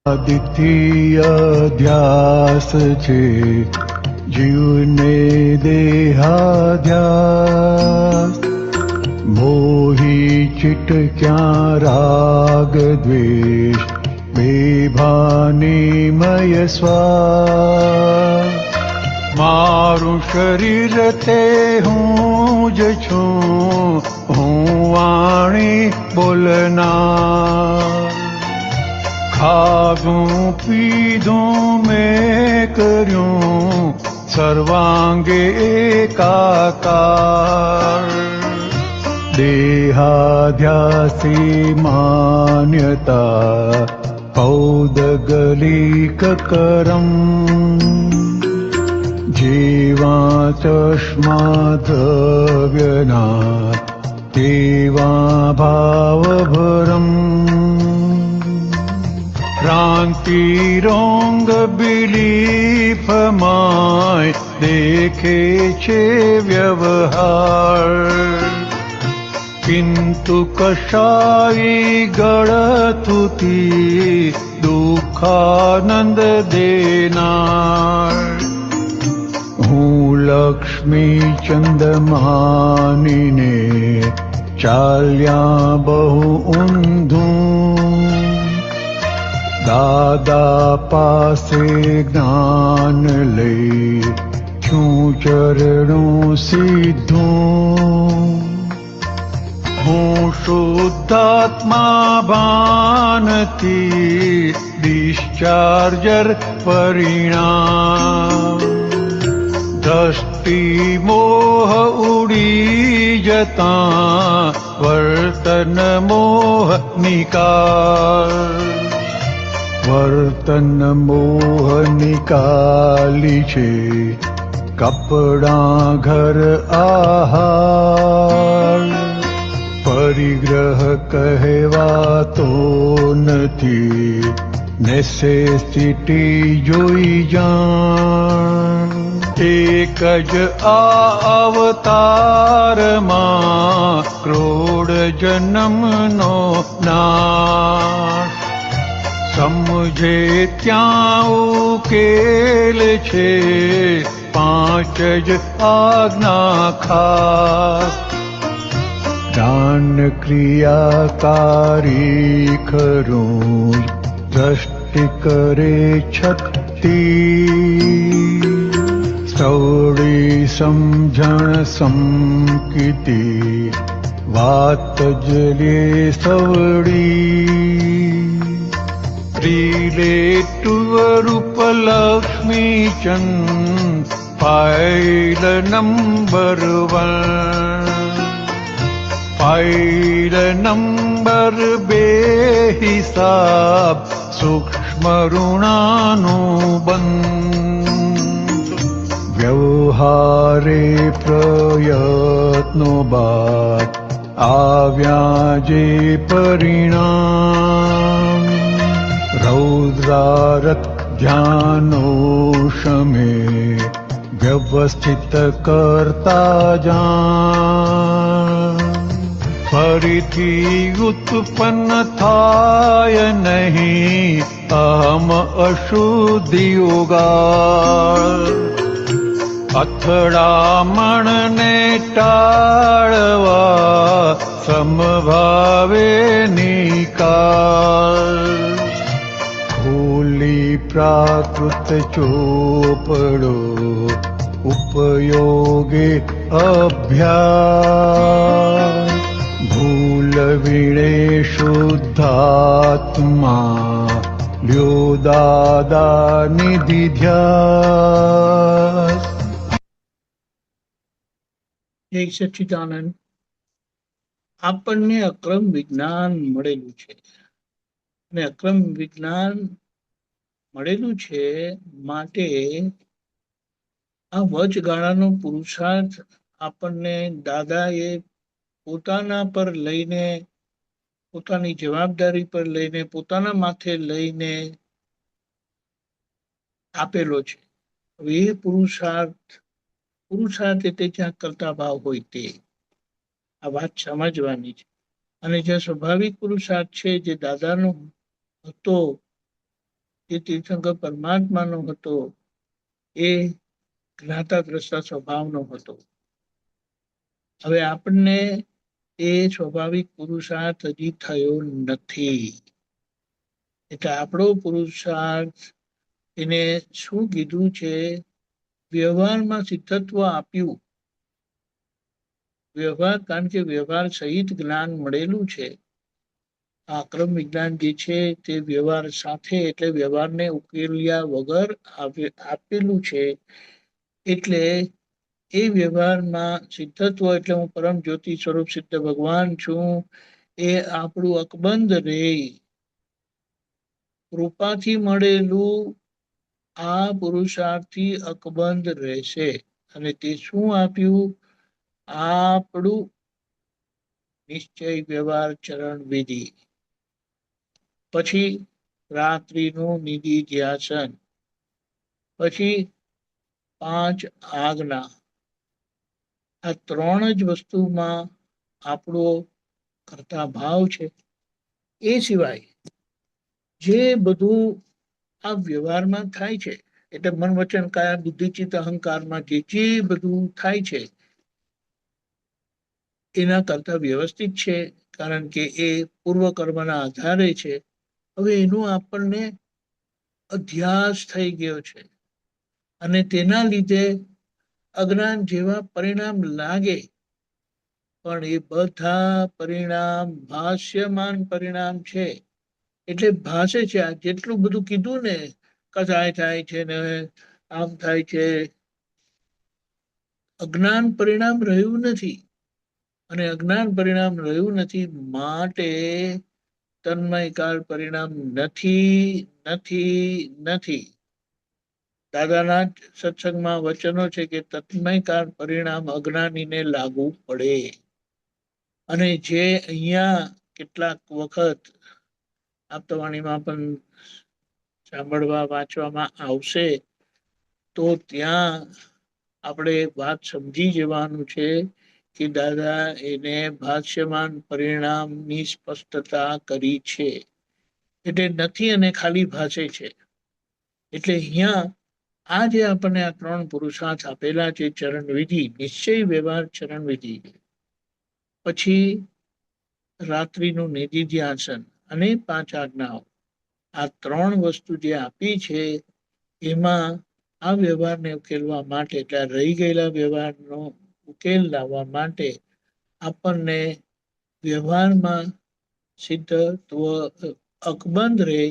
દ્વિતીય ધ્યાસ છે જીવને દેહાધ્યાસ. મોહી ચિટક્યા રાગ દ્વેષ બેભાનીમય શ્વાસ. મારું શરીર તે હું જ છું, હું વાણી બોલનાર. ખાધું પીધું મેં કર્યું સર્વાંગે એકાકાર. દેહાધ્યાસી માન્યતા પૌદગલિક કરમ. જેવા ચશ્મા દ્રવ્યના તેવા ભાવભરમ. ભ્રાંતિ રોંગ બિલીફમાં દેખે છે વ્યવહાર. કિંતુ કશાઈ ગળતુથી દુઃખાનંદ દેનાર. હું લક્ષ્મી ચંદમાનીને ચાલ્યા બહુ ઊંધું. દાદા પાસે જ્ઞાન લઈ છું ચરણું સીધું. હું શુદ્ધાત્મા ભાનથી ડિસ્ચાર્જર પરિણામ. દ્રષ્ટિ મોહ ઉડી જતા વર્તન મોહ નિકાલ. વર્તન મોહ નિકાલી છે કપડા ઘર આહાર. પરિગ્રહ કહેવાતો નથી નેસેસિટી જોઈ જાણ. એક જ આ અવતારમાં કરોડ જન્મનો નાશ. સમજે ત્યાં ઉકેલ છે પાંચ જ આજ્ઞા ખાસ. દાન ક્રિયાકારી ખરું દ્રષ્ટિ કરે છત્તી. સવડી સમજણ સમકીતિ વાત જ લે સવડી. રિલેટિવ રૂપલક્ષ્મી ચંદ ફાઇલ નંબર 1. ફાઇલ નંબર 2 હિસાબ સૂક્ષ્મ ઋણાનું બંધ. વ્યવહારે પ્રયત્નો બાદ આવ્યા જે પરિણામ. રૌદ્રારક ધ્યાનો શમે વ્યવસ્થિત કરતા જાણ. ફરીથી ઉત્પન્ન થાય નહીં અહમ અશુદ્ધિયોગાળ. અથડામણને ટાળવા સમભાવે નિકાલ. ખોલી પ્રાકૃત ચોપડો ઉપયોગે અભ્યાસ. ભૂલ વીણે શુદ્ધાત્મા લ્યો દાદા નિધિ ધ્યાસ. એક સચ્ચિદાનંદ. આપણને અક્રમ વિજ્ઞાન મળેલું છે અને અક્રમ વિજ્ઞાન મળેલું છે માટે આ વચગાળાનો પુરુષાર્થ આપણને દાદાએ પોતાના પર લઈને, પોતાની જવાબદારી પર લઈને, પોતાના માથે લઈને આપેલો છે. હવે એ પુરુષાર્થ એટલે જ્યાં કરતા ભાવ હોય તે આ વાત સમજવાની છે. અને જે સ્વાભાવિક પુરુષાર્થ છે જે દાદાનો હતો જે તીર્થંકર પરમાત્માનો હતો એ જ્ઞાતા દ્રષ્ટા સ્વભાવનો હતો. હવે આપણને એ સ્વાભાવિક પુરુષાર્થ હજી થયો નથી. એટલે આપણો પુરુષાર્થ એને શું કીધું છે? વ્યવહારમાં સિદ્ધત્વ આપ્યું. વ્યવહાર, કારણ કે વ્યવહાર સહિત જ્ઞાન મળેલું છે. આક્રમ વિજ્ઞાન જે છે તે વ્યવહાર સાથે, એટલે વ્યવહારને ઉકેલ્યા વગર આપેલું છે. એટલે એ વ્યવહારમાં સિદ્ધત્વ એટલે હું પરમ જ્યોતિ સ્વરૂપ સિદ્ધ ભગવાન છું, એ આપણું અકબંધ રે. કૃપાથી મળેલું આ પુરુષાર્થથી અકબંધ રહેશે. અને તે શું આપ્યું? આપણું નિશ્ચય વ્યવહાર ચરણ વિધિ. પછી રાત્રિનું નિધિ ધ્યાસન, પછી 5 આજ્ઞા. આ 3 જ વસ્તુમાં આપણો કરતા ભાવ છે. એ સિવાય જે બધું આ વ્યવહારમાં થાય છે, એટલે મન વચન કાયા બુદ્ધિ ચિત્ત અહંકારમાં જે બધું થાય છે એના કરતા વ્યવસ્થિત છે, કારણ કે એ પૂર્વ કર્મના આધારે છે. હવે એનું આપણને અધ્યાસ થઈ ગયો છે, અને તેના લીધે અજ્ઞાન જેવા પરિણામ લાગે, પણ એ બધા પરિણામ ભાષ્યમાન પરિણામ છે. એટલે ભાષે છે. આ જેટલું બધું કીધું ને, કસાય થાય છે ને આમ થાય છે, અજ્ઞાન પરિણામ રહ્યું નથી. અને અજ્ઞાન પરિણામ રહ્યું નથી માટે તન્મયકાળ પરિણામ નથી, નથી, નથી. દાદાના જ સત્સંગમાં વચનો છે કે તન્મયકાળ પરિણામ અજ્ઞાનીને લાગુ પડે. અને જે અહીંયા કેટલાક વખત આપતવાણીમાં પણ સાંભળવા વાંચવામાં આવશે, તો ત્યાં આપણે વાત સમજી જવાનું છે કે દાદા એને ભાષ્યમાન પરિણામની સ્પષ્ટતા કરી છે. એટલે નથી અને ખાલી ભાષે છે. એટલે અહીંયા આ જે આપણને આ 3 પુરુષાર્થ આપેલા છે, ચરણ વિધિ, નિશ્ચય વ્યવહાર ચરણ વિધિ, પછી રાત્રિનું નિધિ ધ્યાસન અને 5 આજ્ઞાઓ, આ 3 વસ્તુ જે આપી છે એમાં આ વ્યવહારને ઉકેલવા માટે, એટલે રહી ગયેલા વ્યવહારનો ઉકેલ લાવવા માટે આપણને વ્યવહારમાં સિદ્ધત્વ અકબંધ રહે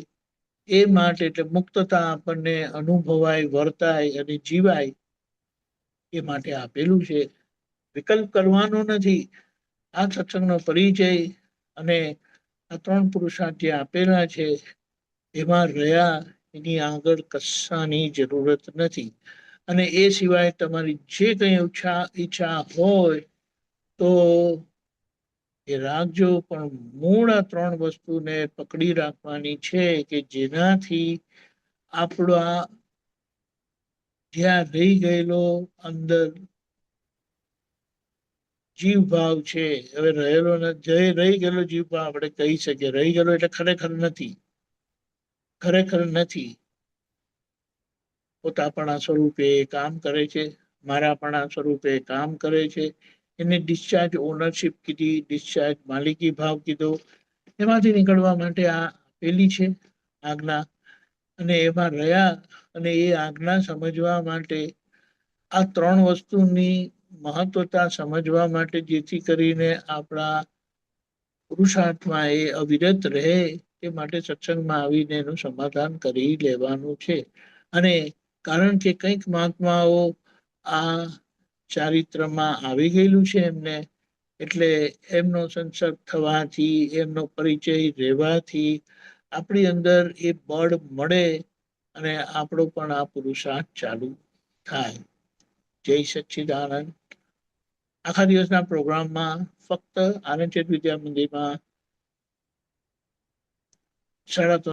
એ માટે, એટલે મુક્તતા આપણને અનુભવાય, વર્તાય અને જીવાય એ માટે આપેલું છે. વિકલ્પ કરવાનો નથી. આ સત્સંગનો પરિચય અને આ 3 પુરુષાર્થ જે આપેલા છે એમાં રહ્યા, એની આગળ કશાની જરૂરત નથી. અને એ સિવાય તમારી જે કંઈ ઈચ્છા હોય તો એ રાખજો, પણ મૂળ આ 3 વસ્તુને પકડી રાખવાની છે કે જેનાથી આપણા જ્યાં રહી ગયેલો અંદર જીવ ભાવ છે, હવે રહેલો રહી ગયેલો જીવ ભાવ આપણે કહી શકીએ, રહી ગયેલો એટલે ખરેખર નથી, ખરેખર નથી. પોતાપણા સ્વરૂપે કામ કરે છે, મારાપણા સ્વરૂપે કામ કરે છે. એને ડિસ્ચાર્જ ઓનરશિપ કીધી, ડિસ્ચાર્જ માલિકી ભાવ કીધો. એમાંથી નીકળવા માટે આ આપેલી છે આજ્ઞા, અને એમાં રહ્યા. અને એ આજ્ઞા સમજવા માટે આ 3 વસ્તુની મહત્વતા સમજવા માટે, જેથી કરીને આપણા પુરુષાર્થમાં એ અવિરત રહે, તે માટે સત્સંગમાં આવીને એનું સમાધાન કરી લેવાનું છે. અને કારણ કે કંઈક મહાત્માઓ આ ચારિત્રમાં આવી ગયેલું છે એમને, એટલે એમનો સંસર્ગ થવાથી, એમનો પરિચય રહેવાથી આપણી અંદર એ બળ મળે અને આપણો પણ આ પુરુષાર્થ ચાલુ થાય. જય સચ્ચિદાનંદ. આખા દિવસના પ્રોગ્રામમાં ફક્ત આનંદ વિદ્યા મંદિરમાં 3:30